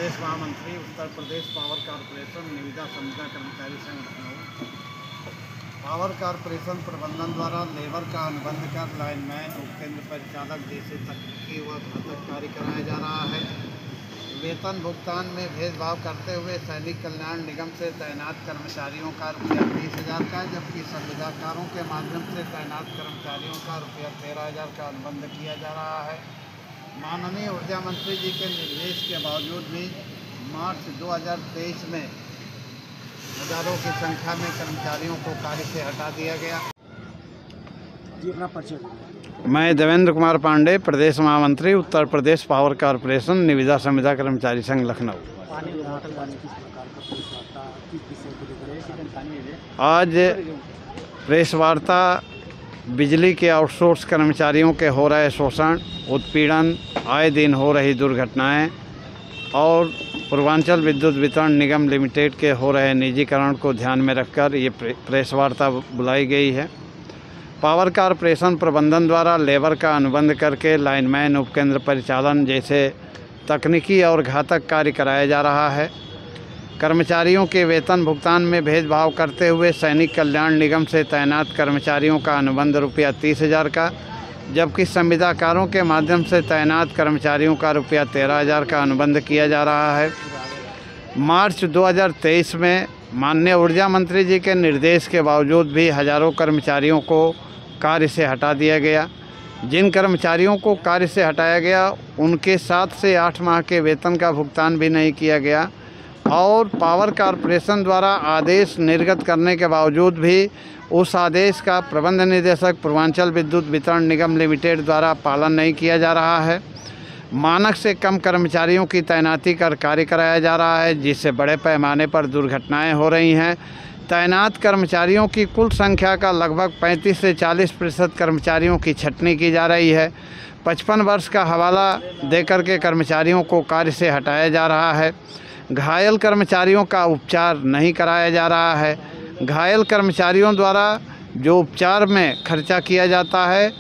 प्रदेश महामंत्री Uttar Pradesh power corporation निविदा संविदा कर्मचारी संघ लखनऊ। पावर कॉरपोरेशन प्रबंधन द्वारा लेबर का अनुबंध कर लाइनमैन, उपकेंद्र परिचालक जैसे तकनीकी व घातक कार्य कराया जा रहा है। वेतन भुगतान में भेदभाव करते हुए सैनिक कल्याण निगम से तैनात कर्मचारियों का रुपया 30,000 का, जबकि संविदाकारों के माध्यम से तैनात कर्मचारियों का रुपया 13,000 का अनुबंध किया जा रहा है। माननीय ऊर्जा मंत्री जी के निर्देश के बावजूद भी मार्च 2023 में हजारों की संख्या में कर्मचारियों को कार्य से हटा दिया गया। जी, अपना परिचय। मैं देवेंद्र कुमार पांडे, प्रदेश महामंत्री उत्तर प्रदेश पावर कॉरपोरेशन निविदा संविदा कर्मचारी संघ लखनऊ। आज प्रेस वार्ता बिजली के आउटसोर्स कर्मचारियों के हो रहे शोषण, उत्पीड़न, आए दिन हो रही दुर्घटनाएं और पूर्वांचल विद्युत वितरण निगम लिमिटेड के हो रहे निजीकरण को ध्यान में रखकर ये प्रेस वार्ता बुलाई गई है। पावर कॉरपोरेशन प्रबंधन द्वारा लेबर का अनुबंध करके लाइनमैन, उपकेंद्र परिचालन जैसे तकनीकी और घातक कार्य कराया जा रहा है। कर्मचारियों के वेतन भुगतान में भेदभाव करते हुए सैनिक कल्याण निगम से तैनात कर्मचारियों का अनुबंध रुपया 30,000 का, जबकि संविदाकारों के माध्यम से तैनात कर्मचारियों का रुपया 13,000 का अनुबंध किया जा रहा है। मार्च 2023 में माननीय ऊर्जा मंत्री जी के निर्देश के बावजूद भी हजारों कर्मचारियों को कार्य से हटा दिया गया। जिन कर्मचारियों को कार्य से हटाया गया उनके 7 से 8 माह के वेतन का भुगतान भी नहीं किया गया और पावर कॉरपोरेशन द्वारा आदेश निर्गत करने के बावजूद भी उस आदेश का प्रबंध निदेशक पूर्वांचल विद्युत वितरण निगम लिमिटेड द्वारा पालन नहीं किया जा रहा है। मानक से कम कर्मचारियों की तैनाती कर कार्य कराया जा रहा है, जिससे बड़े पैमाने पर दुर्घटनाएं हो रही हैं। तैनात कर्मचारियों की कुल संख्या का लगभग 35 से 40% कर्मचारियों की छटनी की जा रही है। 55 वर्ष का हवाला देकर के कर्मचारियों को कार्य से हटाया जा रहा है। घायल कर्मचारियों का उपचार नहीं कराया जा रहा है। घायल कर्मचारियों द्वारा जो उपचार में खर्चा किया जाता है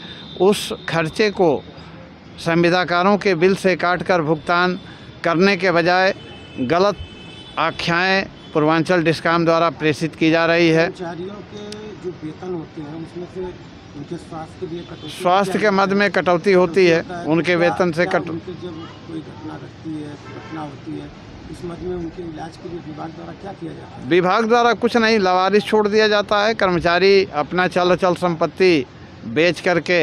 उस खर्चे को संविदाकारों के बिल से काटकर भुगतान करने के बजाय गलत आख्याएं पूर्वांचल डिस्कॉम द्वारा प्रेषित की जा रही है। कर्मचारियों के जो वेतन होते हैं उसमें से उनके स्वास्थ्य के लिए स्वास्थ्य के मद में कटौती होती है, उनके वेतन से जब कोई घटना होती है इस मद में उनके इलाज के लिए विभाग द्वारा क्या किया जाता है? विभाग द्वारा कुछ नहीं, लावारिस छोड़ दिया जाता है। कर्मचारी अपना चल संपत्ति बेच करके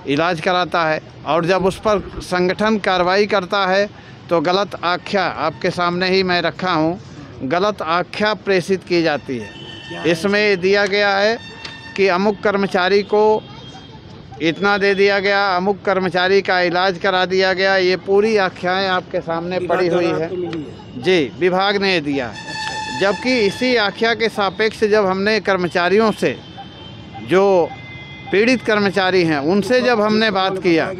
इलाज कराता है और जब उस पर संगठन कार्रवाई करता है तो गलत आख्या, आपके सामने ही मैं रखा हूँ, गलत आख्या प्रेषित की जाती है। इसमें दिया गया है कि अमुक कर्मचारी को इतना दे दिया गया, अमुक कर्मचारी का इलाज करा दिया गया। ये पूरी आख्याएं आपके सामने पड़ी हुई है। जी, विभाग ने दिया है। जबकि इसी आख्या के सापेक्ष जब हमने कर्मचारियों से, जो पीड़ित कर्मचारी हैं, उनसे जब हमने बात किया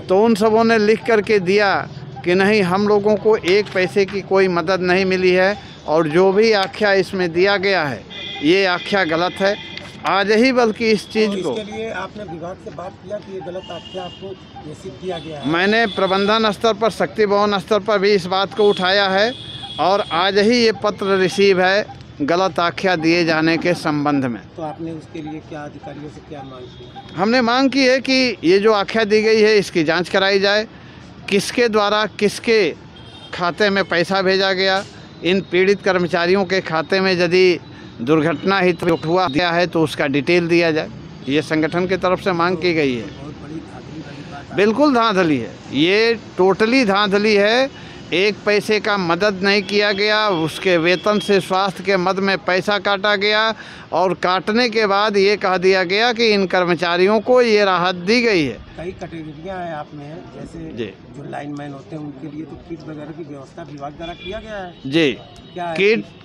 तो उन सबों ने लिख करके दिया कि नहीं, हम लोगों को 1 पैसे की कोई मदद नहीं मिली है और जो भी आख्या इसमें दिया गया है ये आख्या गलत है। आज ही बल्कि इस चीज़ को इसके लिए आपने विभाग से बात किया कि ये गलत आख्या आपको घोषित किया गया है? मैंने प्रबंधन स्तर पर, शक्ति भवन स्तर पर भी इस बात को उठाया है और आज ही ये पत्र रिसीव है गलत आख्या दिए जाने के संबंध में। तो आपने उसके लिए क्या अधिकारियों से क्या मांग की? हमने मांग की है कि ये जो आख्या दी गई है इसकी जांच कराई जाए। किसके द्वारा किसके खाते में पैसा भेजा गया, इन पीड़ित कर्मचारियों के खाते में यदि दुर्घटना हित हुआ दिया है तो उसका डिटेल दिया जाए। ये संगठन की तरफ से मांग की गई है। बहुत बड़ी धांधली वाली बात। बिल्कुल धांधली है, ये टोटली धांधली है। 1 पैसे का मदद नहीं किया गया, उसके वेतन से स्वास्थ्य के मद में पैसा काटा गया और काटने के बाद ये कह दिया गया कि इन कर्मचारियों को ये राहत दी गई है। कई कैटेगरियाँ हैं आप में, जैसे जो लाइनमैन होते हैं उनके लिए तो किट वगैरह की व्यवस्था विभाग द्वारा किया गया है? जी,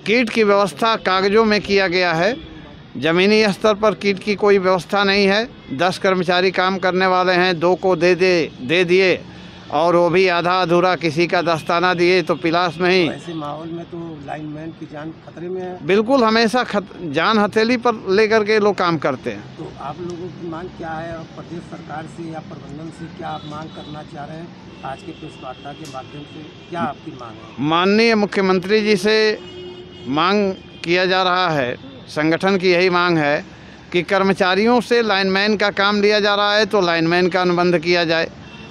किट की व्यवस्था कागजों में किया गया है। ज़मीनी स्तर पर किट की कोई व्यवस्था नहीं है। 10 कर्मचारी काम करने वाले हैं, 2 को दे दिए और वो भी आधा अधूरा, किसी का दस्ताना दिए तो पिलास में ही। ऐसे माहौल में तो लाइनमैन की जान खतरे में है। बिल्कुल, हमेशा जान हथेली पर लेकर के लोग काम करते हैं। तो आप लोगों की मांग क्या है और प्रदेश सरकार से या प्रबंधन से क्या आप मांग करना चाह रहे हैं? आज के प्रेस वार्ता के माध्यम से क्या आपकी मांग है? माननीय मुख्यमंत्री जी से मांग किया जा रहा है, संगठन की यही मांग है कि कर्मचारियों से लाइनमैन का काम लिया जा रहा है तो लाइनमैन का अनुबंध किया जाए,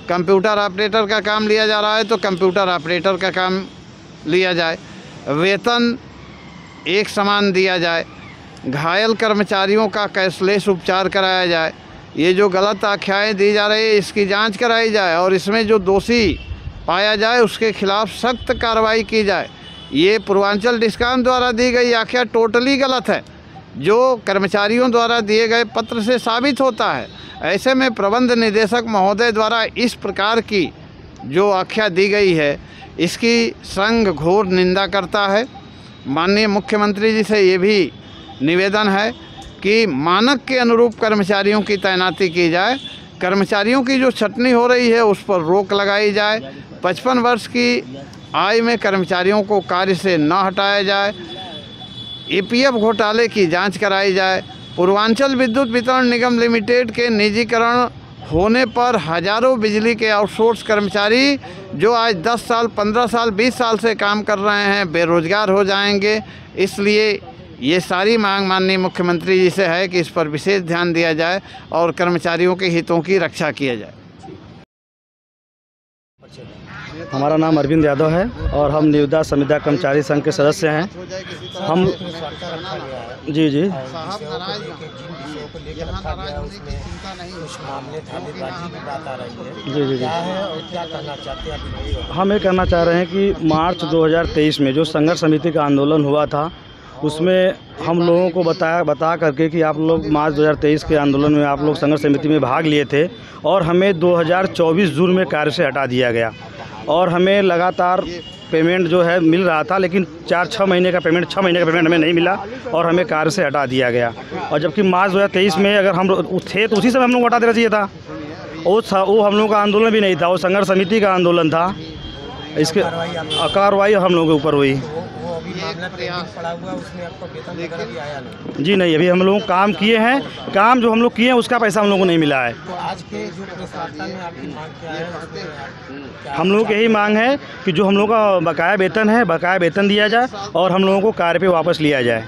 कंप्यूटर ऑपरेटर का काम लिया जा रहा है तो कंप्यूटर ऑपरेटर का काम लिया जाए, वेतन एक समान दिया जाए, घायल कर्मचारियों का कैशलेस उपचार कराया जाए, ये जो गलत आख्याएँ दी जा रही है इसकी जांच कराई जाए और इसमें जो दोषी पाया जाए उसके खिलाफ सख्त कार्रवाई की जाए। ये पूर्वांचल डिस्काउंट द्वारा दी गई आख्या टोटली गलत है, जो कर्मचारियों द्वारा दिए गए पत्र से साबित होता है। ऐसे में प्रबंध निदेशक महोदय द्वारा इस प्रकार की जो आख्या दी गई है इसकी संघ घोर निंदा करता है। माननीय मुख्यमंत्री जी से ये भी निवेदन है कि मानक के अनुरूप कर्मचारियों की तैनाती की जाए, कर्मचारियों की जो छटनी हो रही है उस पर रोक लगाई जाए, 55 वर्ष की आयु में कर्मचारियों को कार्य से न हटाया जाए, ईपीएफ घोटाले की जांच कराई जाए, पूर्वांचल विद्युत वितरण निगम लिमिटेड के निजीकरण होने पर हजारों बिजली के आउटसोर्स कर्मचारी जो आज 10 साल, 15 साल, 20 साल से काम कर रहे हैं बेरोजगार हो जाएंगे। इसलिए ये सारी मांग माननीय मुख्यमंत्री जी से है कि इस पर विशेष ध्यान दिया जाए और कर्मचारियों के हितों की रक्षा किया जाए। हमारा नाम अरविंद यादव है और हम निविदा संविदा कर्मचारी संघ के सदस्य हैं। हम जी जी जी जी जी हम ये कहना चाह रहे हैं कि मार्च 2023 में जो संघर्ष समिति का आंदोलन हुआ था उसमें हम लोगों को बता करके कि आप लोग मार्च 2023 के आंदोलन में आप लोग संघर्ष समिति में भाग लिए थे और हमें 2024 जून में कार्य से हटा दिया गया और हमें लगातार पेमेंट जो है मिल रहा था, लेकिन 6 महीने का पेमेंट हमें नहीं मिला और हमें कार्य से हटा दिया गया। और जबकि मार्च 2023 में अगर हम थे तो उसी समय हम लोग को हटा देना चाहिए था। वो हम लोगों का आंदोलन भी नहीं था, वो संघर्ष समिति का आंदोलन था। इसके कार्रवाई हम लोगों के ऊपर हुई। जी नहीं, अभी हम लोग काम किए हैं, काम जो हम लोग किए हैं उसका पैसा हम लोगों को नहीं मिला है। तो आज के जो प्रेस वार्ता में आपकी मांग क्या है? हम लोगों की यही मांग है कि जो हम लोगों का बकाया वेतन है, बकाया वेतन दिया जाए और हम लोगों को कार्य पे वापस लिया जाए।